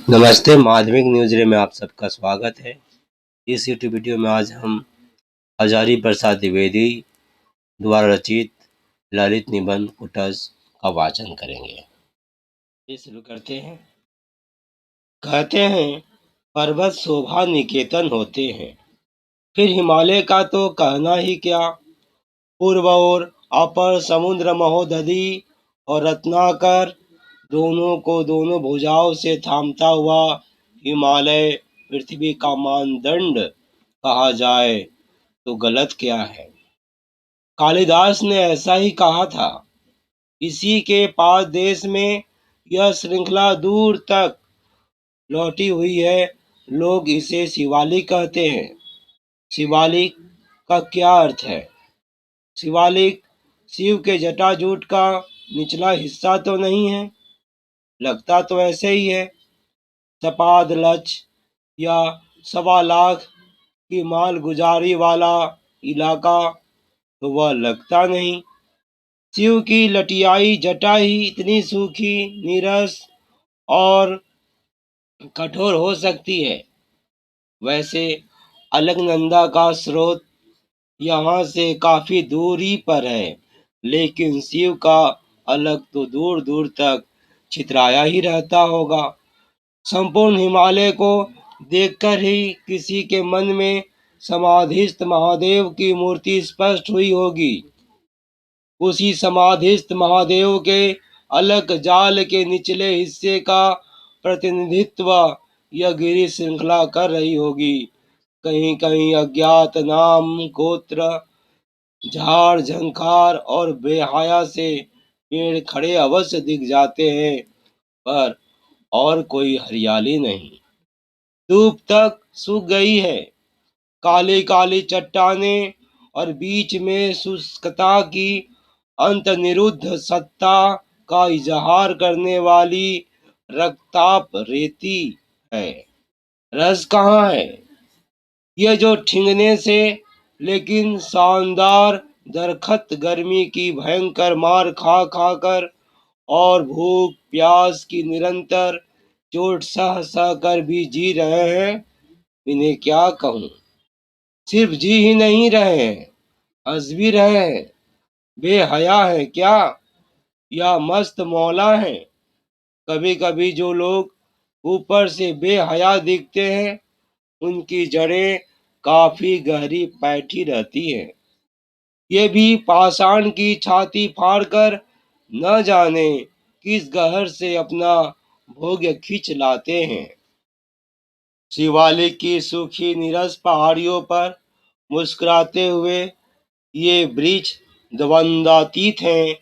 नमस्ते, माध्यमिक न्यूज़ में आप सबका स्वागत है। इस यूट्यूब वीडियो में आज हम हजारी प्रसाद द्विवेदी द्वारा रचित ललित निबंध कुटज का वाचन करेंगे। ये शुरू करते हैं। कहते हैं पर्वत शोभा निकेतन होते हैं, फिर हिमालय का तो कहना ही क्या। पूर्व और अपर समुद्र महोदधि और रत्नाकर दोनों को दोनों भुजाओं से थामता हुआ हिमालय पृथ्वी का मानदंड कहा जाए तो गलत क्या है। कालिदास ने ऐसा ही कहा था। इसी के पास देश में यह श्रृंखला दूर तक लौटी हुई है। लोग इसे शिवालिक कहते हैं। शिवालिक का क्या अर्थ है? शिवालिक शिव के जटाजूट का निचला हिस्सा तो नहीं है? लगता तो ऐसे ही है। सपाद लक्ष या 1.25 लाख की माल गुजारी वाला इलाका तो वह लगता नहीं। शिव की लटियाई जटा ही इतनी सूखी, नीरस और कठोर हो सकती है। वैसे अलकनंदा का स्रोत यहाँ से काफी दूरी पर है, लेकिन शिव का अलग तो दूर दूर तक छितराया ही रहता होगा। संपूर्ण हिमालय को देखकर ही किसी के मन में समाधिस्थ महादेव की मूर्ति स्पष्ट हुई होगी। उसी समाधिस्थ महादेव के अलग जाल के निचले हिस्से का प्रतिनिधित्व यह गिरी श्रृंखला कर रही होगी। कहीं कहीं अज्ञात नाम, गोत्र, झाड़ झंखार और बेहया से पेड़ खड़े अवश्य दिख जाते हैं, पर और कोई हरियाली नहीं। धूप तक सूख गई है। काली काली चट्टानें और बीच में शुष्कता की अंतर्निरुद्ध सत्ता का इजहार करने वाली रक्ताप रेती है। रस कहाँ है? यह जो ठिंगने से लेकिन शानदार दरखत गर्मी की भयंकर मार खा खा कर और भूख प्यास की निरंतर चोट सह सह कर भी जी रहे हैं, इन्हें क्या कहूँ। सिर्फ जी ही नहीं रहे हैं, हंस भी रहे हैं। बेहया है क्या या मस्त मौला है? कभी कभी जो लोग ऊपर से बेहया दिखते हैं, उनकी जड़ें काफी गहरी बैठी रहती हैं। ये भी पाषाण की छाती फाड़कर न जाने किस गहर से अपना भोग्य खींच लाते हैं। शिवालिक की सूखी नीरस पहाड़ियों पर मुस्कुराते हुए ये वृक्ष द्वंद्वातीत हैं,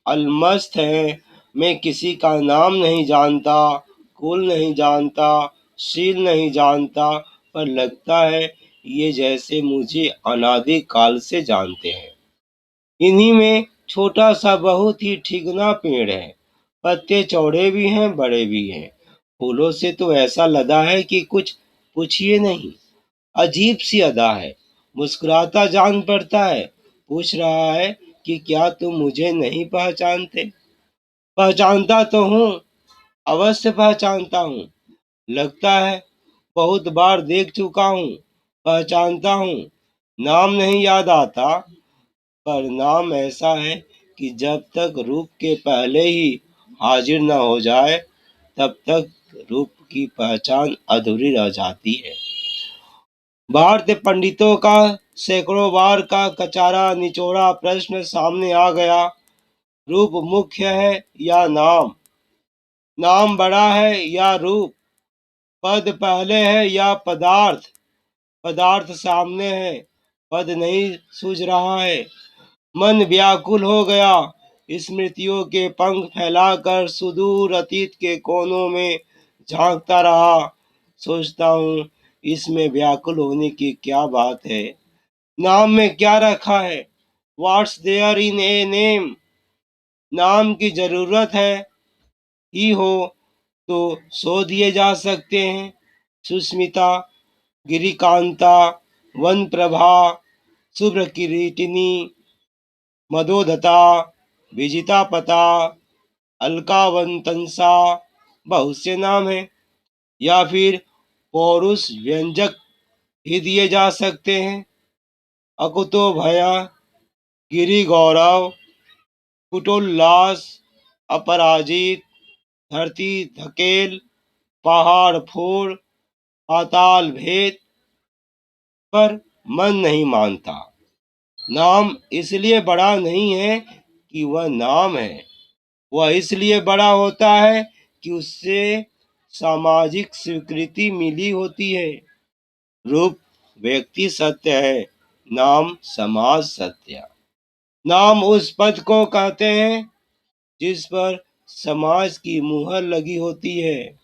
अलमस्त हैं। मैं किसी का नाम नहीं जानता, कुल नहीं जानता, शील नहीं जानता, पर लगता है ये जैसे मुझे अनादि काल से जानते हैं। इन्हीं में छोटा सा बहुत ही ठिगना पेड़ है। पत्ते चौड़े भी हैं, बड़े भी हैं। फूलों से तो ऐसा लदा है कि कुछ पूछिए नहीं। अजीब सी अदा है। मुस्कुराता जान पड़ता है। पूछ रहा है कि क्या तुम मुझे नहीं पहचानते? पहचानता तो हूँ, अवश्य पहचानता हूँ। लगता है बहुत बार देख चुका हूँ। पहचानता हूँ। नाम नहीं याद आता, पर नाम ऐसा है कि जब तक रूप के पहले ही हाजिर न हो जाए, तब तक रूप की पहचान अधूरी रह जाती है। भारतीय पंडितों का सैकड़ों बार का कचारा निचोड़ा प्रश्न सामने आ गया। रूप मुख्य है या नाम? नाम बड़ा है या रूप? पद पहले है या पदार्थ? पदार्थ सामने है, पद नहीं सूझ रहा है। मन व्याकुल हो गया। स्मृतियों के पंख फैलाकर सुदूर अतीत के कोनों में झांकता रहा। सोचता हूँ, इसमें व्याकुल होने की क्या बात है? नाम में क्या रखा है? What's there in a name? नाम की जरूरत है ही हो तो सो दिए जा सकते हैं। सुस्मिता, गिरिकांता, वन प्रभा, शुभ्र किरीटिनी, मदोदता, विजिता पता, अलकावंतंसा, बहुत से नाम हैं। या फिर पौरुष व्यंजक भी दिए जा सकते हैं। अकुतो भया, गिरि गौरव, कुटोल्लास, अपराजित, धरती धकेल, पहाड़ फोड़, पाताल भेद, पर मन नहीं मानता। नाम इसलिए बड़ा नहीं है कि वह नाम है, वह इसलिए बड़ा होता है कि उससे सामाजिक स्वीकृति मिली होती है। रूप व्यक्ति सत्य है, नाम समाज सत्य। नाम उस पद को कहते हैं जिस पर समाज की मुहर लगी होती है।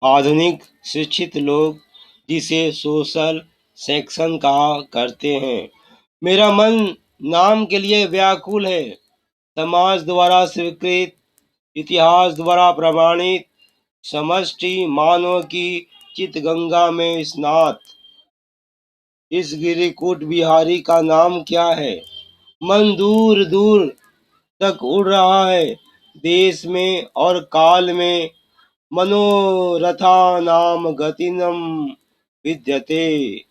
आधुनिक शिक्षित लोग जिसे सोशल सेक्शन कहा करते हैं। मेरा मन नाम के लिए व्याकुल है। समाज द्वारा स्वीकृत, इतिहास द्वारा प्रमाणित, समष्टि मानव की चितगंगा में स्नात इस गिरिकूट बिहारी का नाम क्या है? मन दूर दूर तक उड़ रहा है, देश में और काल में। मनोरथा नाम गतिनम विद्यते।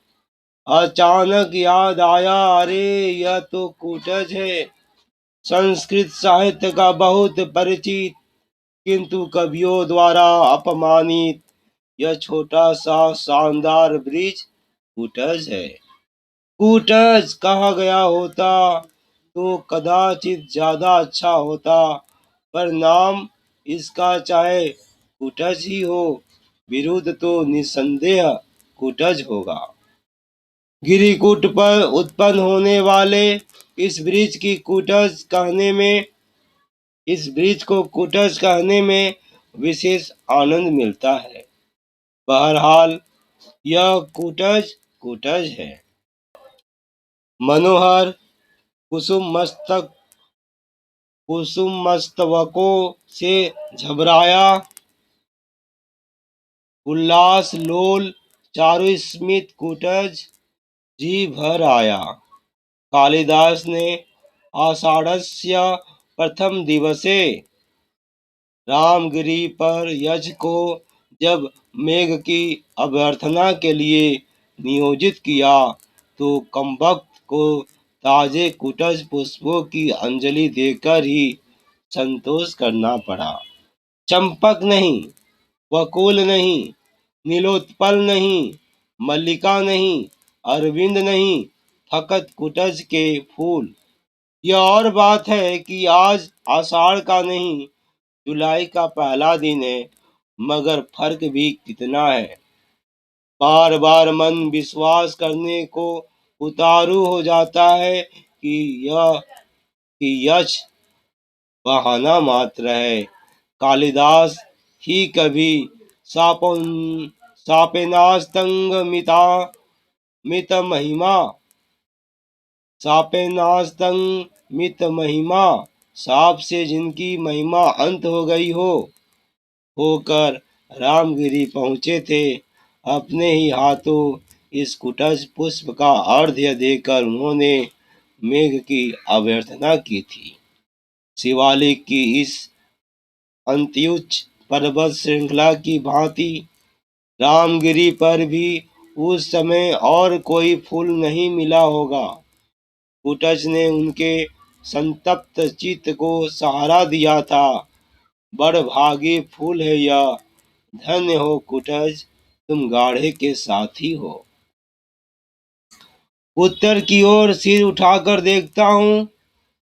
अचानक याद आया, अरे यह तो कूटज है, संस्कृत साहित्य का बहुत परिचित किंतु कवियों द्वारा अपमानित यह छोटा सा शानदार ब्रिज कूटज है। कूटज कहा गया होता तो कदाचित ज्यादा अच्छा होता, पर नाम इसका चाहे कूटज ही हो, विरुद्ध तो निसंदेह कूटज होगा। गिरिकूट पर उत्पन्न होने वाले इस ब्रिज की कूटज कहने में इस ब्रिज को कूटज कहने में विशेष आनंद मिलता है। बहरहाल यह कूटज कूटज है। मनोहर कुसुम मस्तकों से झबराया, उल्लास लोल चारु स्मित कूटज जी भर आया। कालिदास ने आषाढ़स्य प्रथम दिवसे रामगिरी पर यज को जब मेघ की अभ्यर्थना के लिए नियोजित किया तो कमबख्त को ताजे कुटज पुष्पों की अंजलि देकर ही संतोष करना पड़ा। चंपक नहीं, वकुल नहीं, नीलोत्पल नहीं, मल्लिका नहीं, अरविंद नहीं, फकत कुटज के फूल। यह और बात है कि आज आषाढ़ का नहीं, जुलाई का पहला दिन है, मगर फर्क भी कितना है। बार बार मन विश्वास करने को उतारू हो जाता है कि यश बहाना मात्र है। कालिदास ही कभी सापेनास्तंग मित महिमा साप से जिनकी महिमा अंत हो गई होकर रामगिरी पहुंचे थे, अपने ही हाथों इस कुटज पुष्प का अर्घ्य देकर उन्होंने मेघ की अभ्यर्थना की थी। शिवालिक की इस अंत्युच्च पर्वत श्रृंखला की भांति रामगिरी पर भी उस समय और कोई फूल नहीं मिला होगा। कुटज ने उनके संतप्त चित्त को सहारा दिया था। बड़ भागी फूल है यह, धन्य हो कुटज, तुम गाढ़े के साथी हो। उत्तर की ओर सिर उठाकर देखता हूँ,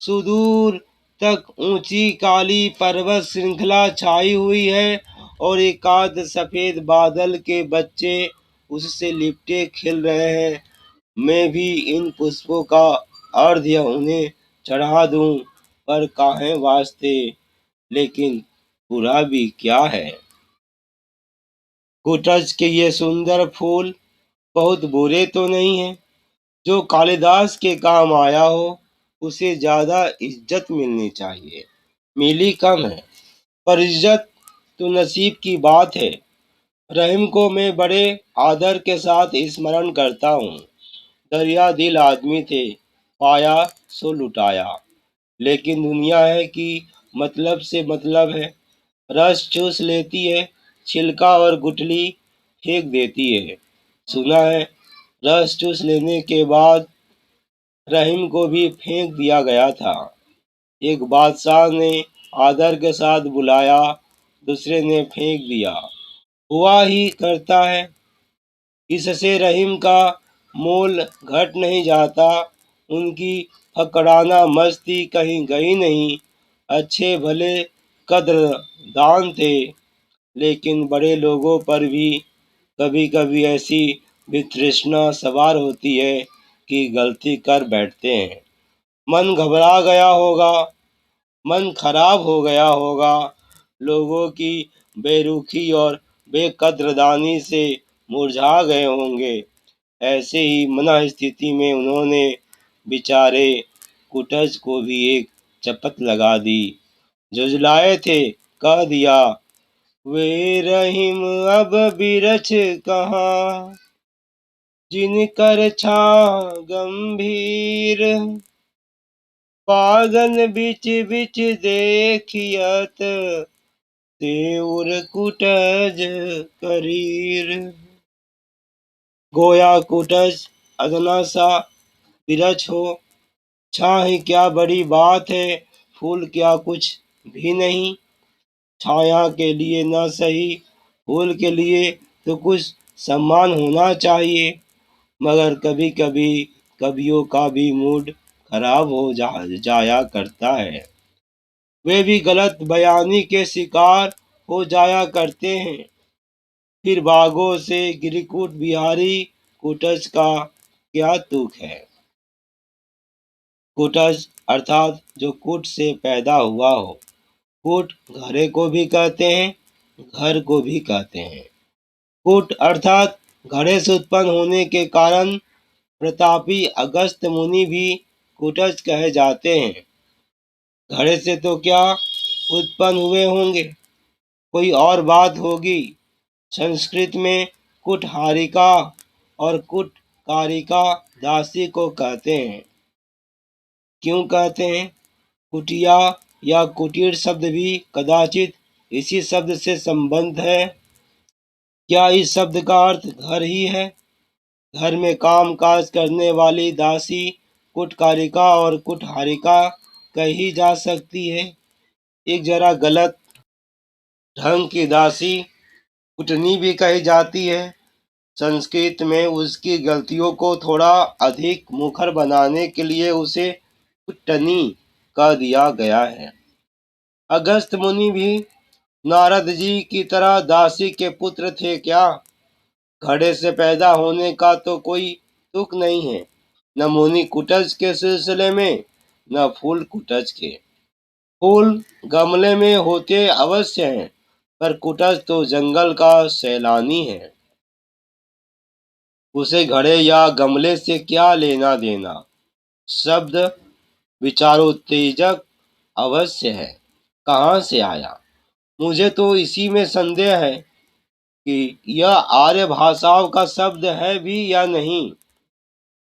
सुदूर तक ऊंची काली पर्वत श्रृंखला छाई हुई है और एकाध सफेद बादल के बच्चे उससे लिपटे खिल रहे हैं। मैं भी इन पुष्पों का अर्घ्य उन्हें चढ़ा दूं, पर काहे वास्ते, लेकिन बुरा भी क्या है। कुटज के ये सुंदर फूल बहुत बुरे तो नहीं हैं। जो कालिदास के काम आया हो उसे ज्यादा इज्जत मिलनी चाहिए, मिली कम है, पर इज्जत तो नसीब की बात है। रहीम को मैं बड़े आदर के साथ स्मरण करता हूँ। दरिया दिल आदमी थे, पाया सो लुटाया। लेकिन दुनिया है कि मतलब से मतलब है, रस चूस लेती है, छिलका और गुठली फेंक देती है। सुना है रस चूस लेने के बाद रहीम को भी फेंक दिया गया था। एक बादशाह ने आदर के साथ बुलाया, दूसरे ने फेंक दिया। हुआ ही करता है। इससे रहीम का मोल घट नहीं जाता, उनकी फकराना मस्ती कहीं गई नहीं। अच्छे भले कद्रदान थे, लेकिन बड़े लोगों पर भी कभी कभी ऐसी वितृष्णा सवार होती है कि गलती कर बैठते हैं। मन घबरा गया होगा, मन खराब हो गया होगा, लोगों की बेरुखी और बेकद्रदानी से मुरझा गए होंगे। ऐसे ही मन स्थिति में उन्होंने बेचारे कुटज को भी एक चपत लगा दी। झुझलाए थे, कह दिया, वे रहीम अब बिरछ कहाँ, जिनकर छा गंभीर, पागल बिच बिच देखियत, तेउर कुटज करीर। गोया कुटज अदना सा बिरछ हो, छाह क्या बड़ी बात है, फूल क्या कुछ भी नहीं। छाया के लिए न सही, फूल के लिए तो कुछ सम्मान होना चाहिए। मगर कभी कभी कवियों का भी मूड खराब हो जाया करता है। वे भी गलत बयानी के शिकार हो जाया करते हैं। फिर बागों से गिरिकूट बिहारी कुटज का क्या तुक है। कुटज अर्थात जो कूट से पैदा हुआ हो। कूट घरे को भी कहते हैं, घर को भी कहते हैं। कूट अर्थात घड़े से उत्पन्न होने के कारण प्रतापी अगस्त मुनि भी कुटज कहे जाते हैं। घड़े से तो क्या उत्पन्न हुए होंगे, कोई और बात होगी। संस्कृत में कुटहारिका और कुटकारिका दासी को कहते हैं। क्यों कहते हैं? कुटिया या कुटीर शब्द भी कदाचित इसी शब्द से संबंध है। क्या इस शब्द का अर्थ घर ही है? घर में काम काज करने वाली दासी कुटकारिका और कुटहारिका कही जा सकती है। एक जरा गलत ढंग की दासी कुटनी भी कही जाती है। संस्कृत में उसकी गलतियों को थोड़ा अधिक मुखर बनाने के लिए उसे कुटनी कह दिया गया है। अगस्त मुनि भी नारद जी की तरह दासी के पुत्र थे क्या? घड़े से पैदा होने का तो कोई तुक नहीं है, न मुनि कुटज के सिलसिले में, न फूल कुटज के। फूल गमले में होते अवश्य हैं, पर कुटज तो जंगल का सैलानी है। उसे घड़े या गमले से क्या लेना देना। शब्द विचारोत्तेजक अवश्य है, कहाँ से आया? मुझे तो इसी में संदेह है कि यह आर्य भाषाओं का शब्द है भी या नहीं।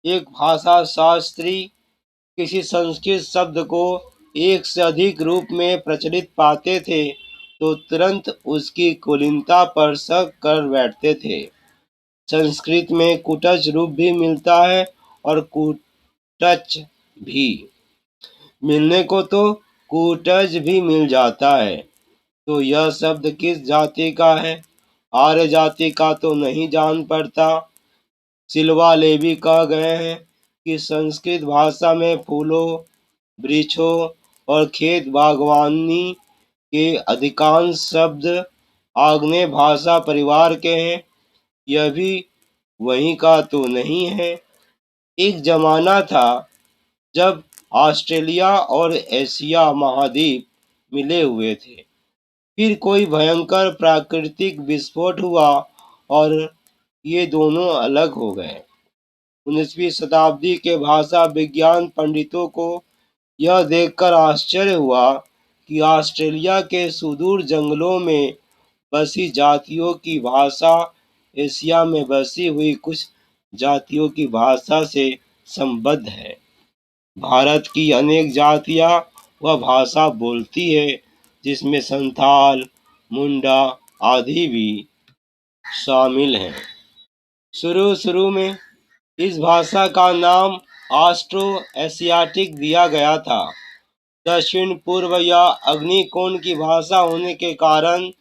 एक भाषा शास्त्री किसी संस्कृत शब्द को एक से अधिक रूप में प्रचलित पाते थे तो तुरंत उसकी कुलीनता पर शक कर बैठते थे। संस्कृत में कुटज रूप भी मिलता है और कुटच भी। मिलने को तो कुटज भी मिल जाता है। तो यह शब्द किस जाति का है? आर्य जाति का तो नहीं जान पड़ता। सिल्वा लेवी कह गए हैं कि संस्कृत भाषा में फूलों, वृक्षों और खेत बागवानी के अधिकांश शब्द आग्नेय भाषा परिवार के हैं। यह भी वहीं का तो नहीं है। एक जमाना था जब ऑस्ट्रेलिया और एशिया महाद्वीप मिले हुए थे। फिर कोई भयंकर प्राकृतिक विस्फोट हुआ और ये दोनों अलग हो गए। 19वीं शताब्दी के भाषा विज्ञान पंडितों को यह देखकर आश्चर्य हुआ कि ऑस्ट्रेलिया के सुदूर जंगलों में बसी जातियों की भाषा एशिया में बसी हुई कुछ जातियों की भाषा से संबद्ध है। भारत की अनेक जातियां वह भाषा बोलती है, जिसमें संथाल, मुंडा, आदि भी शामिल हैं। शुरू में इस भाषा का नाम ऑस्ट्रो एशियाटिक दिया गया था। दक्षिण पूर्व या अग्निकोण की भाषा होने के कारण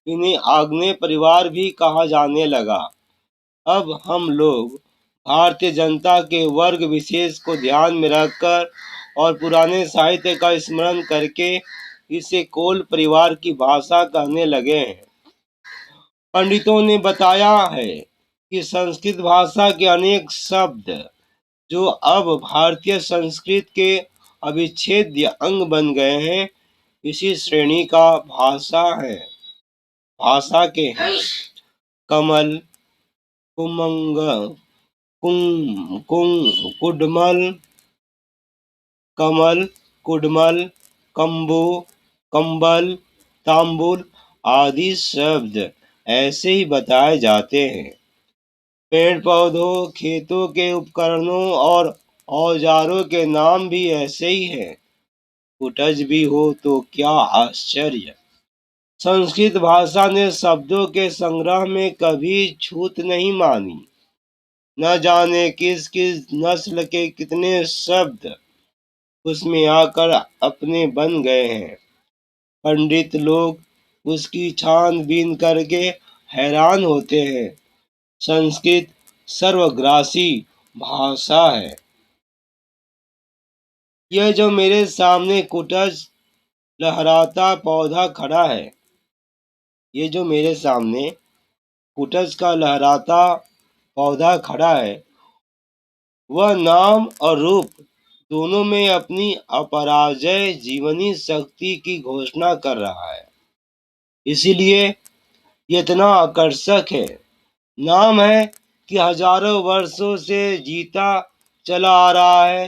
इन्हें आग्नेय परिवार भी कहा जाने लगा। अब हम लोग भारतीय जनता के वर्ग विशेष को ध्यान में रखकर और पुराने साहित्य का स्मरण करके इसे कोल परिवार की भाषा कहने लगे हैं। पंडितों ने बताया है कि संस्कृत भाषा के अनेक शब्द जो अब भारतीय संस्कृत के अविच्छेद्य अंग बन गए हैं, इसी श्रेणी का भाषा के हैं। कमल, कुमंग, कुडमल, कमल, कुडमल, कंबू, कंबल, तांबुल आदि शब्द ऐसे ही बताए जाते हैं। पेड़ पौधों, खेतों के उपकरणों और औजारों के नाम भी ऐसे ही हैं। कुटज भी हो तो क्या आश्चर्य। संस्कृत भाषा ने शब्दों के संग्रह में कभी छूत नहीं मानी। न जाने किस किस नस्ल के कितने शब्द उसमें आकर अपने बन गए हैं। पंडित लोग उसकी छानबीन करके हैरान होते हैं। संस्कृत सर्वग्रासी भाषा है। यह जो मेरे सामने कुटज लहराता पौधा खड़ा है, ये जो मेरे सामने कुटज का लहराता पौधा खड़ा है, वह नाम और रूप दोनों में अपनी अपराजय जीवनी शक्ति की घोषणा कर रहा है। इसीलिए ये इतना आकर्षक है। नाम है कि हजारों वर्षों से जीता चला आ रहा है।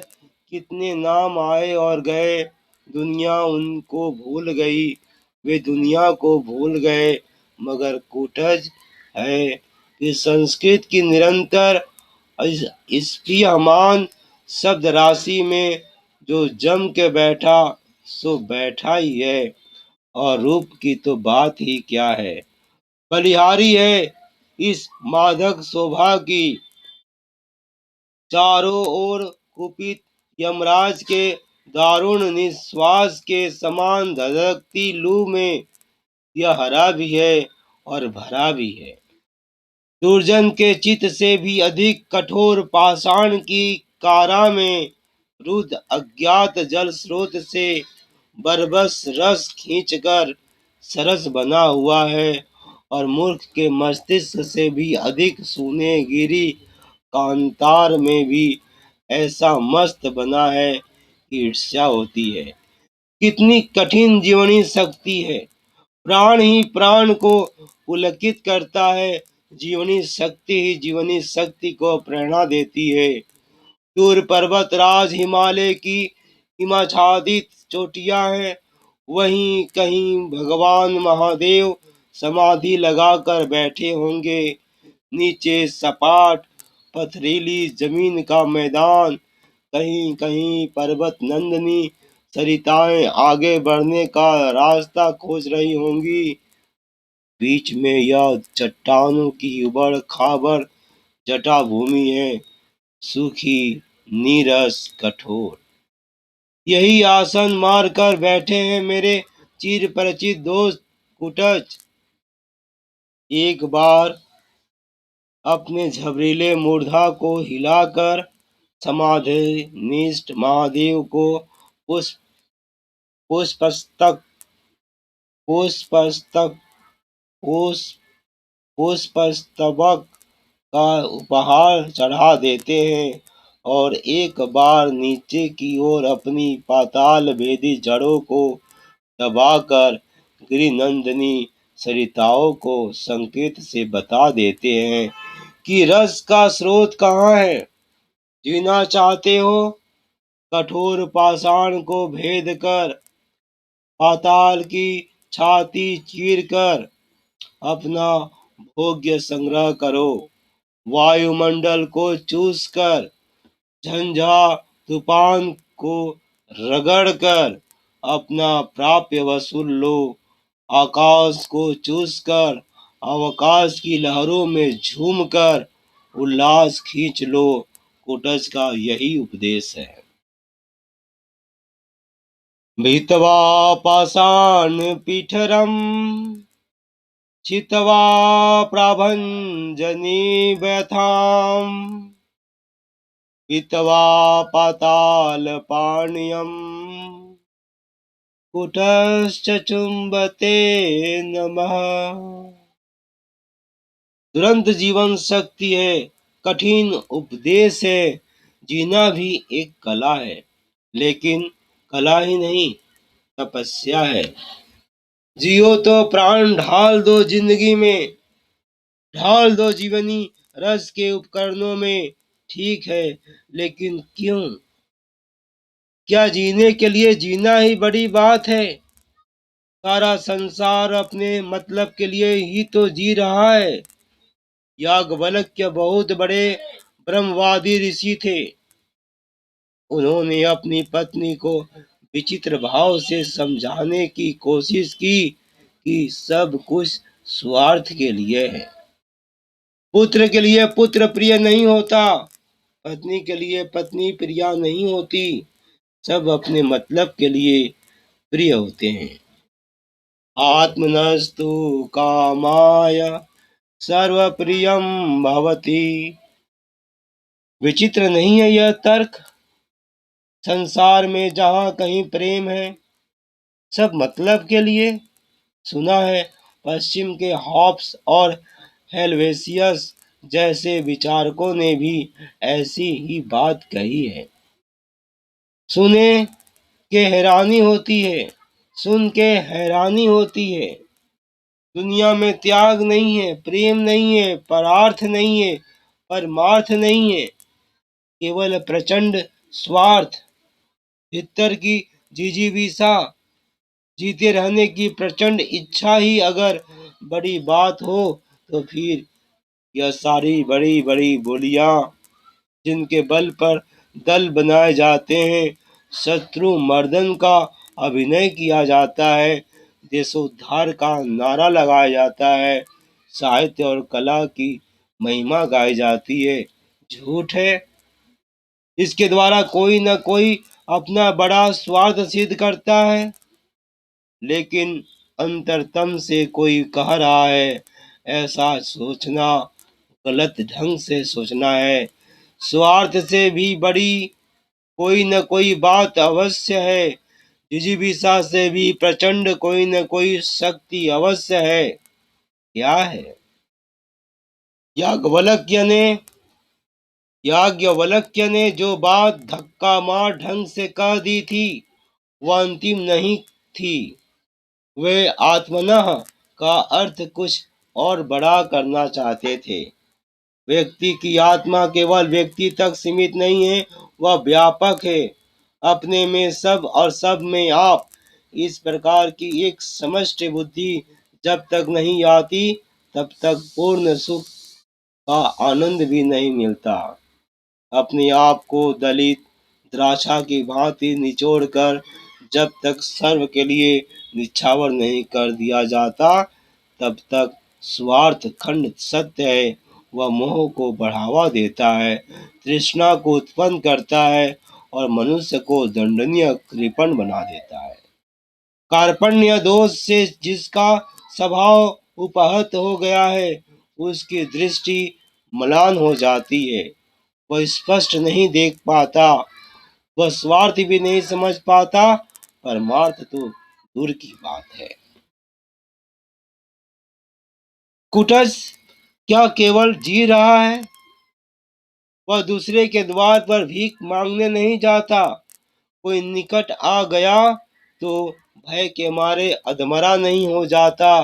कितने नाम आए और गए, दुनिया उनको भूल गई, वे दुनिया को भूल गए, मगर कुटज है कि संस्कृत की निरंतर स्पीयमान शब्द राशि में जो जम के बैठा सो बैठा ही है। और रूप की तो बात ही क्या है, बलिहारी है इस मादक शोभा की। चारों ओर कुपित यमराज के दारुण निश्वास के समान धधकती लू में यह हरा भी है और भरा भी है। दुर्जन के चित्त से भी अधिक कठोर पाषाण की कारा में रुद्ध अज्ञात जल स्रोत से बरबस रस खींचकर सरस बना हुआ है और मूर्ख के मस्तिष्क से भी अधिक सूने गिरी कांतार में भी ऐसा मस्त बना है कि ईर्ष्या होती है। कितनी कठिन जीवनी शक्ति है। प्राण ही प्राण को पुलकित करता है। जीवनी शक्ति ही जीवनी शक्ति को प्रेरणा देती है। दूर पर्वत राज हिमालय की हिमाच्छादित चोटियां हैं। वहीं कहीं भगवान महादेव समाधि लगाकर बैठे होंगे। नीचे सपाट पथरीली जमीन का मैदान, कहीं कहीं पर्वत नंदनी सरिताएं आगे बढ़ने का रास्ता खोज रही होंगी। बीच में यह चट्टानों की उबड़ खाबड़ जटा भूमि है, सूखी, नीरस, कठोर। यही आसन मार कर बैठे हैं मेरे चिर परिचित दोस्त कुटच। एक बार अपने झबरीले मूर्धा को हिलाकर समाधि निष्ठ महादेव को पुष्प पुष्पस्तक पुष्पस्तक पुष्प पुष्पस्तबक का उपहार चढ़ा देते हैं और एक बार नीचे की ओर अपनी पाताल भेदी जड़ों को दबाकर गिरिनंदिनी सरिताओं को संकेत से बता देते हैं कि रस का स्रोत कहाँ है। जीना चाहते हो, कठोर पाषाण को भेद कर, पाताल की छाती चीर कर अपना भोग्य संग्रह करो। वायुमंडल को चूस कर, झंझा तूफान को रगड़ कर अपना प्राप्य वसूल लो। आकाश को चूस कर अवकाश की लहरों में झूम कर उल्लास खींच लो, कुटज का यही उपदेश है। भितवा पाषाण पीठरम चितवा प्रभंजनी व्यथाम पितवा पाताल पाण्यम कुटश्च चुंबते नमः। तुरंत जीवन शक्ति है, कठिन उपदेश है, जीना भी एक कला है, लेकिन कला ही नहीं, तपस्या है। जियो तो प्राण ढाल दो जिंदगी में, ढाल दो जीवनी रस के उपकरणों में, ठीक है, लेकिन क्यों? क्या जीने के लिए जीना ही बड़ी बात है? सारा संसार अपने मतलब के लिए ही तो जी रहा है। याज्ञवल्क्य बहुत बड़े ब्रह्मवादी ऋषि थे। उन्होंने अपनी पत्नी को विचित्र भाव से समझाने की कोशिश की कि सब कुछ स्वार्थ के लिए है। पुत्र के लिए पुत्र प्रिय नहीं होता, पत्नी के लिए पत्नी प्रिया नहीं होती, सब अपने मतलब के लिए प्रिय होते हैं। आत्मनस्तु कामाय सर्वप्रियम भवति। विचित्र नहीं है यह तर्क? संसार में जहाँ कहीं प्रेम है, सब मतलब के लिए। सुना है पश्चिम के हॉब्स और हेल्वेसियस जैसे विचारकों ने भी ऐसी ही बात कही है। सुने के हैरानी होती है, सुन के हैरानी होती है। दुनिया में त्याग नहीं है, प्रेम नहीं है, परार्थ नहीं है, परमार्थ नहीं है, केवल प्रचंड स्वार्थ, भीतर की जिजीविषा, जीते रहने की प्रचंड इच्छा ही अगर बड़ी बात हो, तो फिर यह सारी बड़ी बड़ी बोलियां जिनके बल पर दल बनाए जाते हैं, शत्रु मर्दन का अभिनय किया जाता है, देशोद्धार का नारा लगाया जाता है, साहित्य और कला की महिमा गाई जाती है, झूठ है। इसके द्वारा कोई न कोई अपना बड़ा स्वार्थ सिद्ध करता है, लेकिन अंतरतम से कोई कह रहा है ऐसा सोचना गलत ढंग से सोचना है। स्वार्थ से भी बड़ी कोई न कोई बात अवश्य है, जिजीविषा से भी प्रचंड कोई न कोई शक्ति अवश्य है। क्या है? याज्ञवल्क्य ने याज्ञवल्क्य ने जो बात धक्का मार ढंग से कह दी थी, वह अंतिम नहीं थी। वे आत्मनः का अर्थ कुछ और बड़ा करना चाहते थे। व्यक्ति की आत्मा केवल व्यक्ति तक सीमित नहीं है, वह व्यापक है, अपने में सब और सब में आप। इस प्रकार की एक समष्टि बुद्धि जब तक नहीं आती, तब तक पूर्ण सुख का आनंद भी नहीं मिलता। अपने आप को दलित द्राक्षा की भांति निचोड़कर जब तक सर्व के लिए निछावर नहीं कर दिया जाता, तब तक स्वार्थ खंड सत्य है। वह मोह को बढ़ावा देता है, तृष्णा को उत्पन्न करता है और मनुष्य को दंडनीय कृपण बना देता है। कार्पण्य दोष से जिसका स्वभाव उपहत हो गया है, उसकी दृष्टि म्लान हो जाती है, वह स्पष्ट नहीं देख पाता, वह स्वार्थ भी नहीं समझ पाता, परमार्थ तो दूर की बात है। कुटज क्या केवल जी रहा है? वह दूसरे के द्वार पर भीख मांगने नहीं जाता। कोई निकट आ गया तो भय के मारे अधमरा नहीं हो जाता,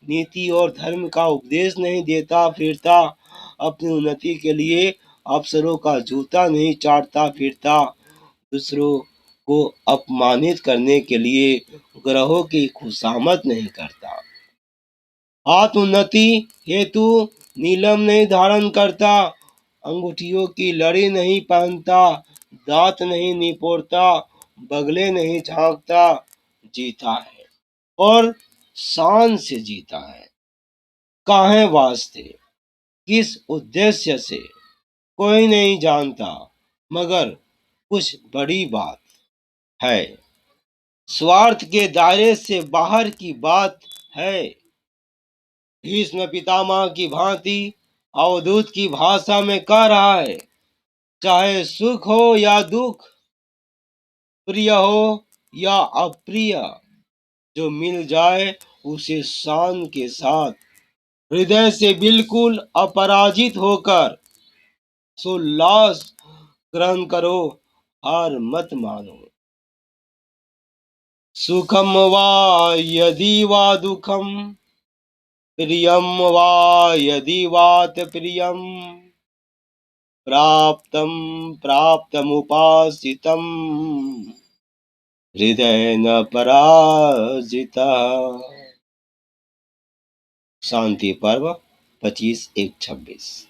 नीति और धर्म का उपदेश नहीं देता फिरता, अपनी उन्नति के लिए अफसरों का जूता नहीं चाटता फिरता, दूसरों को अपमानित करने के लिए ग्रहों की खुशामद नहीं करता, आत्मोन्नति हेतु नीलम नहीं धारण करता, अंगूठियों की लड़ी नहीं पहनता, दांत नहीं निपोड़ता, बगले नहीं झांकता, जीता है और शान से जीता है। काहे वास्ते, किस उद्देश्य से, कोई नहीं जानता, मगर कुछ बड़ी बात है। स्वार्थ के दायरे से बाहर की बात है। भीष्म पितामह की भांति अवधूत की भाषा में कह रहा है, चाहे सुख हो या दुख, प्रिय हो या अप्रिय, जो मिल जाए उसे शान के साथ, हृदय से बिल्कुल अपराजित होकर सोल्लास ग्रहण करो, हार मत मानो। सुखम वा यदि वा दुखम, प्रियम वा यदि वात प्रियम, प्राप्तम प्राप्तमुपासितम, हृदय न पराजिता। शांति पर्व 25-1-26।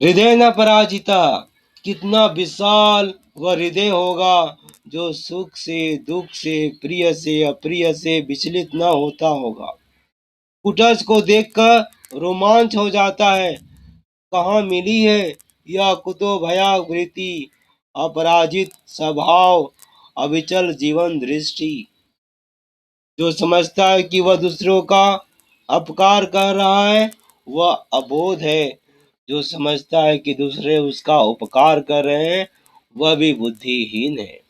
हृदय न पराजिता, कितना विशाल वह हृदय होगा जो सुख से दुख से प्रिय से अप्रिय से विचलित न होता होगा। कुटज को देखकर रोमांच हो जाता है। कहाँ मिली है यह कुतो भया वृत्ति, अपराजित स्वभाव, अविचल जीवन दृष्टि। जो समझता है कि वह दूसरों का अपकार कर रहा है, वह अबोध है। जो समझता है कि दूसरे उसका उपकार कर रहे हैं, वह भी बुद्धिहीन है।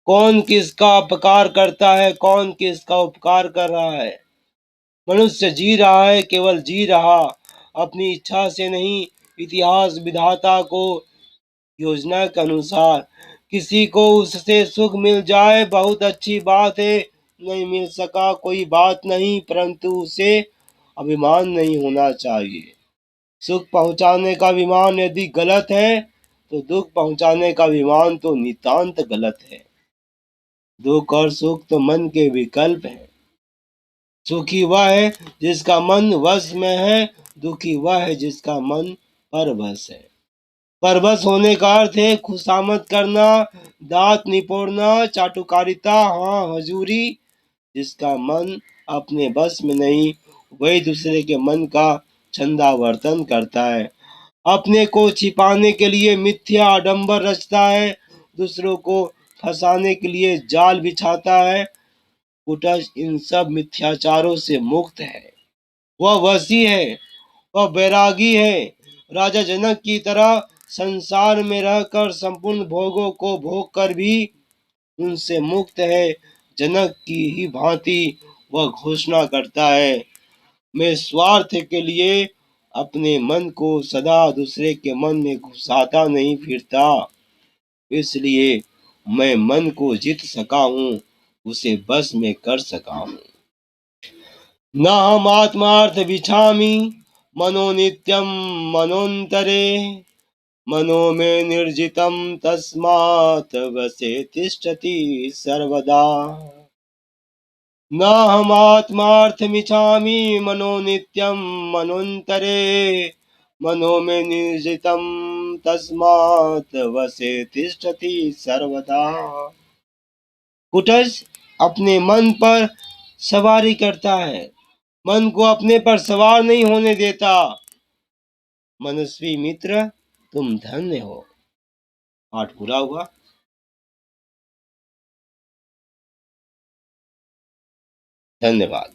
कौन किसका अपकार करता है, कौन किसका उपकार कर रहा है? मनुष्य जी रहा है, केवल जी रहा, अपनी इच्छा से नहीं। इतिहास विधाता को योजना के अनुसार किसी को उससे सुख मिल जाए बहुत अच्छी बात है, नहीं मिल सका कोई बात नहीं, परंतु उसे अभिमान नहीं होना चाहिए। सुख पहुंचाने का अभिमान यदि गलत है, तो दुख पहुंचाने का अभिमान तो नितांत गलत है। दुख और सुख तो मन के विकल्प हैं। सुखी वह है जिसका मन वश में है, दुखी वह है जिसका मन परवश है। परवश होने का अर्थ है खुशामद करना, दांत निपोड़ना, चाटुकारिता, हाँ हजूरी। जिसका मन अपने बस में नहीं, वही दूसरे के मन का छंदावर्तन करता है। अपने को छिपाने के लिए मिथ्या आडंबर रचता है, दूसरों को फंसाने के लिए जाल बिछाता है। कुटज इन सब मिथ्याचारों से मुक्त है। वह वशी है, वह बैरागी है। राजा जनक की तरह संसार में रहकर संपूर्ण भोगों को भोग कर भी उनसे मुक्त है। जनक की ही भांति वह घोषणा करता है, मैं स्वार्थ के लिए अपने मन को सदा दूसरे के मन में घुसाता नहीं फिरता, इसलिए मैं मन को जीत सका हूँ, उसे बस में कर सका हूँ। न हम आत्मार्थ विछामि, मनो नित्यम मनोन्तरे, मनो में निर्जितम तस्मात् वसे तिष्ठति सर्वदा। न हम आत्मार्थमिच्छामि, मनो नित्यम मनोन्तरे, मनो में निर्जितम तस्मात् वसे तिष्ठति सर्वदा। कुटज अपने मन पर सवारी करता है, मन को अपने पर सवार नहीं होने देता। मनस्वी मित्र, तुम धन्य हो। पाठ पूरा हुआ। धन्यवाद।